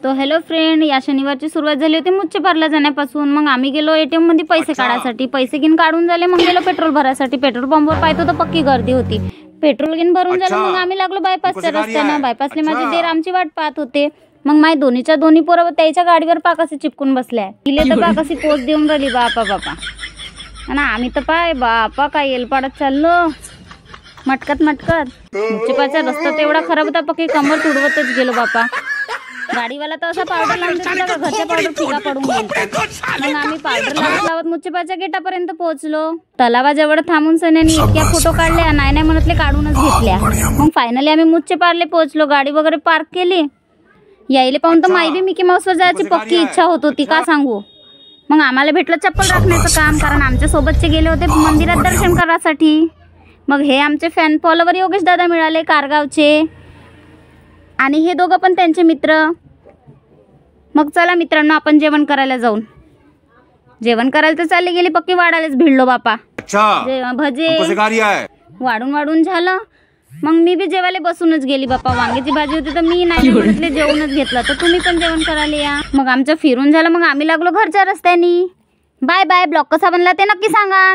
तो hello friend, या शनिवारची सुरुवात झाली होती मुच्चे पारला जाण्यापासून. मग आम्ही गेलो एटीएम मध्ये पैसे काढायसाठी. पैसे घेऊन काढून झाले, मग गेलो पेट्रोल भरायसाठी. पेट्रोल पंपवर पाहतो तर पक्की गर्दी होती. पेट्रोल घेऊन भरून झालं, मग आम्ही लागलो बायपासच्या रस्त्यानं. बायपासले माझे देर आमची वाट पाहत होते. मग माझ्या दोन्हीच्या दोन्ही पोरं त्याच्या गाडीवर पाकाशी चिपकून बसल्या. तिले तर पाकाशी पोच देऊन राहिली बापा बापा. आणि आम्ही तर पाय बापा काय येलपाडत चाललो मटकत मुच्चेपाचा रस्ता तर एवढा खराब होता, पक्की कमर तुडवतच गेलो बापा. गाडीवाला तर असा पावडर लावून देत होता का घरच्या पावडर फिका पडून गेला. मग आम्ही पावडर लावत मुच्चेपाच्या गेटापर्यंत पोहोचलो. तलावाजवळ थांबून सन्यानी इतक्या फोटो काढल्या, नाही म्हटले काढूनच घेतल्या. मग फायनली आम्ही मुच्चे पारले पोहोचलो. गाडी वगैरे पार्क केली. यायले पाहून तर माई बी मिकी माऊसवर जायची पक्की इच्छा होत होती, का सांगू. मग आम्हाला भेटलं चप्पल राखण्याचं काम, कारण आमच्या सोबतचे गेले होते मंदिरात दर्शन करायसाठी. मग हे आमचे फॅन फॉलोवर योगेश दादा मिळाले कारगावचे, आणि हे दोघं पण त्यांचे मित्र. मग चला मित्रांनो, आपण जेवण करायला जाऊन. जेवण करायला तर चालली गेली, पक्की वाढायलाच भिडलो बापा. भजे वाढून झालं. मग मी बी जेवायला बसूनच गेली बापा. वांग्याची भाजी होती तर मी नाही म्हटले जेवणच घेतलं, तर तुम्ही पण जेवण करायला या. मग आमचं फिरून झालं, मग आम्ही लागलो घरच्या रस्त्यानी. Bye bye. ब्लॉग कसा बनला ते नक्की सांगा.